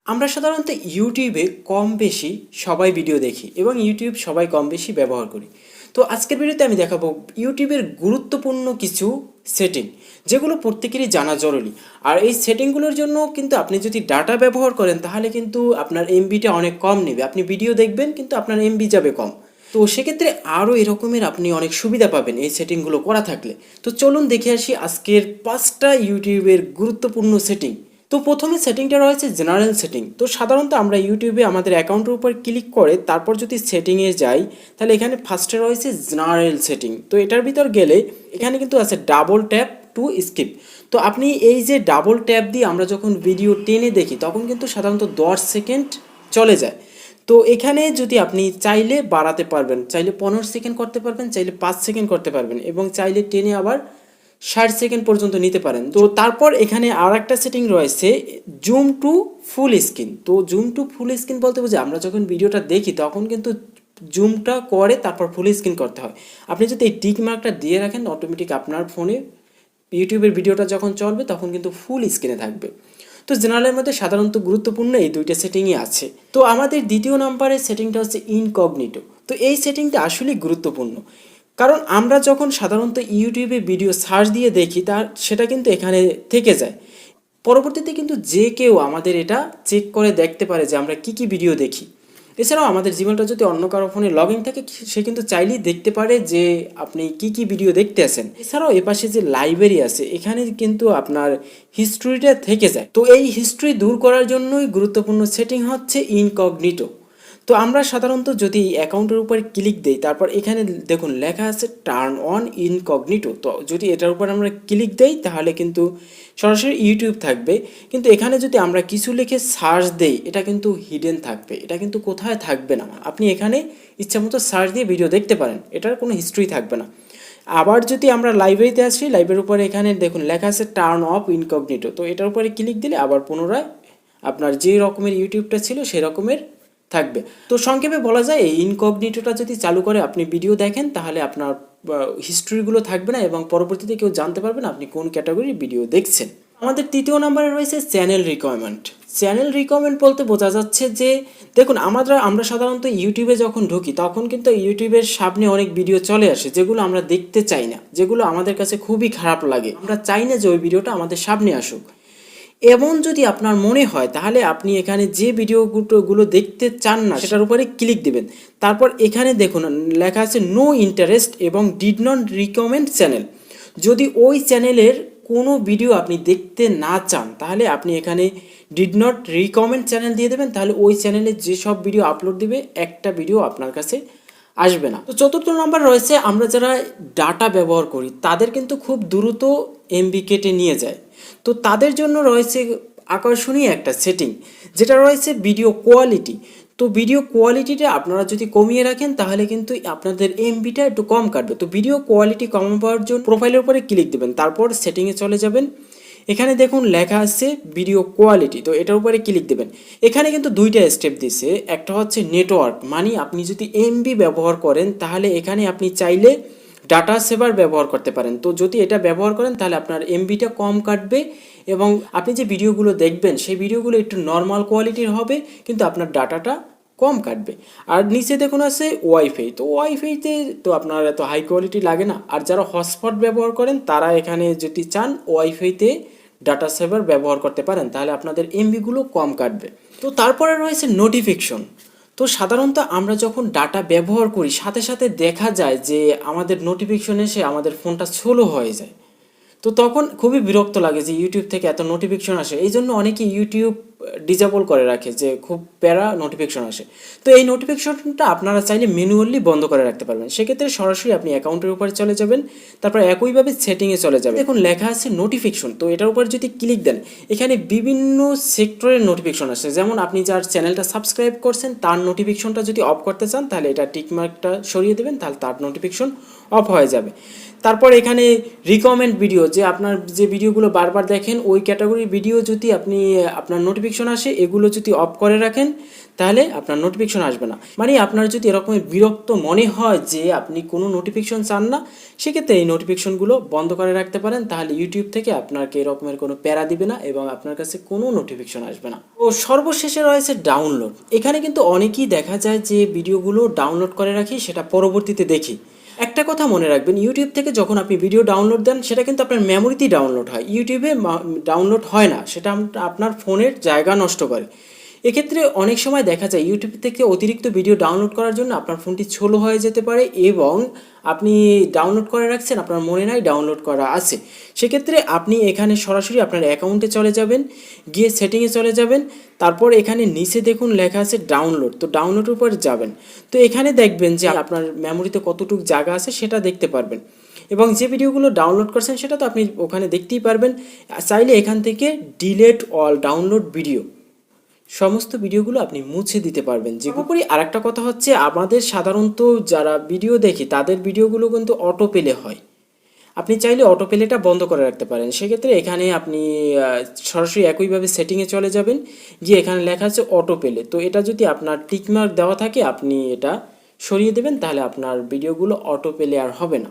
আমরা সাধারণত ইউটিউবে কম বেশি সবাই ভিডিও দেখি এবং ইউটিউব সবাই কম বেশি ব্যবহার করি। তো আজকের ভিডিওতে আমি দেখাবো ইউটিউবের গুরুত্বপূর্ণ কিছু সেটিং, যেগুলো প্রত্যেকেরই জানা জরুরি। আর এই সেটিংগুলোর জন্য কিন্তু আপনি যদি ডাটা ব্যবহার করেন তাহলে কিন্তু আপনার এমবিটা অনেক কম নেবে। আপনি ভিডিও দেখবেন কিন্তু আপনার এমবি যাবে কম। তো সেক্ষেত্রে আরও এরকমের আপনি অনেক সুবিধা পাবেন এই সেটিংগুলো করা থাকলে। তো চলুন দেখে আসি আজকের 5টা ইউটিউবের গুরুত্বপূর্ণ সেটিং। তো প্রথমে সেটিংটা রয়েছে জেনারেল সেটিং। তো সাধারণত আমরা ইউটিউবে আমাদের অ্যাকাউন্টের উপর ক্লিক করে তারপর যদি সেটিংয়ে যাই তাহলে এখানে ফার্স্টে রয়েছে জেনারেল সেটিং। তো এটার ভিতর গেলে এখানে কিন্তু আছে ডাবল ট্যাপ টু স্কিপ। তো আপনি এই যে ডাবল ট্যাপ দিয়ে আমরা যখন ভিডিও টেনে দেখি তখন কিন্তু সাধারণত 10 সেকেন্ড চলে যায়। তো এখানে যদি আপনি চাইলে বাড়াতে পারবেন, চাইলে 15 সেকেন্ড করতে পারবেন, চাইলে 5 সেকেন্ড করতে পারবেন এবং চাইলে টেনে আবার 60 সেকেন্ড পর্যন্ত নিতে পারেন। তো তারপর এখানে আর একটা সেটিং রয়েছে জুম টু ফুল স্ক্রিন। তো জুম টু ফুল স্ক্রিন বলতে বুঝি আমরা যখন ভিডিওটা দেখি তখন কিন্তু জুমটা করে তারপর ফুল স্ক্রিন করতে হয়। আপনি যদি এই টিক মার্কটা দিয়ে রাখেন অটোমেটিক আপনার ফোনে ইউটিউবের ভিডিওটা যখন চলবে তখন কিন্তু ফুল স্ক্রিনে থাকবে। তো জেনারেলের মধ্যে সাধারণত গুরুত্বপূর্ণ এই দুইটা সেটিংই আছে। তো আমাদের দ্বিতীয় নাম্বারের সেটিংটা হচ্ছে ইনকগনিটো। তো এই সেটিংটা আসলেই গুরুত্বপূর্ণ, কারণ আমরা যখন সাধারণত ইউটিউবে ভিডিও সার্চ দিয়ে দেখি সেটা কিন্তু এখানে থেকে যায়। পরবর্তীতে কিন্তু যে কেউ আমাদের এটা চেক করে দেখতে পারে যে আমরা কি কি ভিডিও দেখি। এছাড়াও আমাদের জিমেলটা যদি অন্য কারো ফোনে লগ ইন থাকে সে কিন্তু চাইলেই দেখতে পারে যে আপনি কি কি ভিডিও দেখতে আসেন। এছাড়াও এপাশে যে লাইব্রেরি আছে এখানে কিন্তু আপনার হিস্ট্রিটা থেকে যায়। তো এই হিস্ট্রি দূর করার জন্যই গুরুত্বপূর্ণ সেটিং হচ্ছে ইনকগনিটো। তো আমরা সাধারণত যদি অ্যাকাউন্টের উপর ক্লিক দিই তারপর এখানে দেখুন লেখা আছে টার্ন অন ইনকগনিটো। তো যদি এটার উপর আমরা ক্লিক দেই তাহলে কিন্তু সরাসরি ইউটিউব থাকবে, কিন্তু এখানে যদি আমরা কিছু লিখে সার্চ দেই এটা কিন্তু হিডেন থাকবে, এটা কিন্তু কোথায় থাকবে না। আপনি এখানে ইচ্ছামতো সার্চ দিয়ে ভিডিও দেখতে পারেন, এটার কোনো হিস্ট্রি থাকবে না। আবার যদি আমরা লাইব্রেরিতে আসি, লাইব্রেরির উপরে এখানে দেখুন লেখা আছে টার্ন অফ ইনকগনিটো। তো এটার উপরে ক্লিক দিলে আবার পুনরায় আপনার যে রকমের ইউটিউবটা ছিল সেই রকমের থাকবে। তো সংক্ষেপে বলা যায় এই ইনকগনিটোটা যদি চালু করে আপনি ভিডিও দেখেন তাহলে আপনার হিস্ট্রিগুলো থাকবে না এবং পরবর্তীতে কেউ জানতে পারবে না আপনি কোন ক্যাটাগরির ভিডিও দেখছেন। আমাদের তৃতীয় নম্বরে রয়েছে চ্যানেল রিকমেন্ড। চ্যানেল রিকমেন্ড বলতে বোঝা যাচ্ছে যে দেখুন আমরা সাধারণত ইউটিউবে যখন ঢুকি তখন কিন্তু ইউটিউবের সামনে অনেক ভিডিও চলে আসে যেগুলো আমরা দেখতে চাই না, যেগুলো আমাদের কাছে খুবই খারাপ লাগে। আমরা চাই না যে ওই ভিডিওটা আমাদের সামনে আসুক। এমন যদি আপনার মনে হয় তাহলে আপনি এখানে যে ভিডিওগুলো দেখতে চান না সেটার উপরে ক্লিক দিবেন। তারপর এখানে দেখুন লেখা আছে নো ইন্টারেস্ট এবং ডিড নট রিকমেন্ড চ্যানেল। যদি ওই চ্যানেলের কোনো ভিডিও আপনি দেখতে না চান তাহলে আপনি এখানে ডিড নট রিকমেন্ড চ্যানেল দিয়ে দেবেন, তাহলে ওই চ্যানেলে যেসব ভিডিও আপলোড দিবে একটা ভিডিও আপনার কাছে আসবে না। তো চতুর্থ নম্বর রয়েছে আমরা যারা ডাটা ব্যবহার করি তাদের কিন্তু খুব দ্রুত এমবি কেটে নিয়ে যায়। তো তাদের জন্য রয়েছে আকর্ষণীয় একটা সেটিং যেটা রয়েছে ভিডিও কোয়ালিটি। তো ভিডিও কোয়ালিটিটা আপনারা যদি কমিয়ে রাখেন তাহলে কিন্তু আপনাদের এমবিটা একটু কম কাটবে। তো ভিডিও কোয়ালিটি কমাবার জন্য প্রোফাইলের উপরে ক্লিক দেবেন, তারপর সেটিংয়ে চলে যাবেন। এখানে দেখুন লেখা আছে ভিডিও কোয়ালিটি, তো এটার উপরে ক্লিক দেবেন। এখানে কিন্তু দুইটা স্টেপ দিছে, একটা হচ্ছে নেটওয়ার্ক, মানে আপনি যদি এমবি ব্যবহার করেন তাহলে এখানে আপনি চাইলে ডাটা সেভার ব্যবহার করতে পারেন। তো যদি এটা ব্যবহার করেন তাহলে আপনার এমবিটা কম কাটবে এবং আপনি যে ভিডিওগুলো দেখবেন সেই ভিডিওগুলো একটু নর্মাল কোয়ালিটির হবে কিন্তু আপনার ডাটাটা কম কাটবে। আর নিচে দেখুন আছে ওয়াইফাই। তো ওয়াইফাইতে তো আপনার এত হাই কোয়ালিটি লাগে না। আর যারা হটস্পট ব্যবহার করেন তারা এখানে যদি চান ওয়াইফাইতে ডাটা সেভার ব্যবহার করতে পারেন, তাহলে আপনাদের এমবিগুলো কম কাটবে। তো তারপরে রয়েছে নোটিফিকেশন। তো সাধারণত আমরা যখন ডাটা ব্যবহার করি সাথে সাথে দেখা যায় যে আমাদের নোটিফিকেশন এসে আমাদের ফোনটা স্লো হয়ে যায়। তো তখন খুবই বিরক্ত লাগে যে ইউটিউব থেকে এত নোটিফিকেশন আসে। এই জন্য অনেকে ইউটিউব ডিসেবল করে রাখে যে খুব প্যারা নোটিফিকেশন আসে। তো এই নোটিফিকেশনটা আপনারা চাইলে ম্যানুয়ালি বন্ধ করে রাখতে পারবেন। সেক্ষেত্রে সরাসরি আপনি অ্যাকাউন্টের উপরে চলে যাবেন, তারপর একইভাবে সেটিংয়ে চলে যাবেন। দেখুন লেখা আছে নোটিফিকেশন। তো এটার উপর যদি ক্লিক দেন এখানে বিভিন্ন সেক্টরের নোটিফিকেশন আসে। যেমন আপনি যার চ্যানেলটা সাবস্ক্রাইব করছেন তার নোটিফিকেশনটা যদি অফ করতে চান তাহলে এটা টিকমার্কটা সরিয়ে দেবেন, তাহলে তার নোটিফিকেশন অফ হয়ে যাবে। তারপর এখানে রিকমেন্ড ভিডিও, যে আপনার যে ভিডিওগুলো বারবার দেখেন ওই ক্যাটাগরির ভিডিও যদি আপনি আপনার নোটিফিকেশন আসে, এগুলো যদি অফ করে রাখেন তাহলে আপনার নোটিফিকেশন আসবে না। মানে আপনার যদি এরকমের বিরক্ত মনে হয় যে আপনি কোনো নোটিফিকেশন চান না, সেক্ষেত্রে এই নোটিফিকেশনগুলো বন্ধ করে রাখতে পারেন। তাহলে ইউটিউব থেকে আপনাকে এরকমের কোনো প্যারা দিবে না এবং আপনার কাছে কোনো নোটিফিকেশন আসবে না। ও সর্বশেষে রয়েছে ডাউনলোড। এখানে কিন্তু অনেকেই দেখা যায় যে ভিডিওগুলো ডাউনলোড করে রাখি, সেটা পরবর্তীতে দেখি। একটা কথা মনে রাখবেন, ইউটিউব থেকে যখন আপনি ভিডিও ডাউনলোড দেন সেটা কিন্তু আপনার মেমোরিতেই ডাউনলোড হয়, ইউটিউবে ডাউনলোড হয় না, সেটা আপনার ফোনের জায়গা নষ্ট করে। এক্ষেত্রে অনেক সময় দেখা যায় ইউটিউব থেকে অতিরিক্ত ভিডিও ডাউনলোড করার জন্য আপনার ফোনটি স্লো হয়ে যেতে পারে এবং আপনি ডাউনলোড করে রাখছেন, আপনার মনে নাই ডাউনলোড করা আছে। সেক্ষেত্রে আপনি এখানে সরাসরি আপনার অ্যাকাউন্টে চলে যাবেন, গিয়ে সেটিংয়ে চলে যাবেন, তারপর এখানে নিচে দেখুন লেখা আছে ডাউনলোড, তো ডাউনলোডের উপর যাবেন। তো এখানে দেখবেন যে আপনার মেমোরিতে কতটুকু জায়গা আছে সেটা দেখতে পারবেন এবং যে ভিডিওগুলো ডাউনলোড করছেন সেটা তো আপনি ওখানে দেখতেই পারবেন। চাইলে এখান থেকে ডিলেট অল ডাউনলোড ভিডিও, সমস্ত ভিডিওগুলো আপনি মুছে দিতে পারবেন। যেগুলি আরেকটা কথা হচ্ছে, আমাদের সাধারণত যারা ভিডিও দেখি তাদের ভিডিওগুলো কিন্তু অটো প্লে হয়। আপনি চাইলে অটো প্লেটা বন্ধ করে রাখতে পারেন। সেক্ষেত্রে এখানে আপনি সরাসরি একইভাবে সেটিংয়ে চলে যাবেন, গিয়ে এখানে লেখা আছে অটো প্লে, তো এটা যদি আপনার টিকমার্ক দেওয়া থাকে আপনি এটা সরিয়ে দেবেন, তাহলে আপনার ভিডিওগুলো অটো প্লে আর হবে না।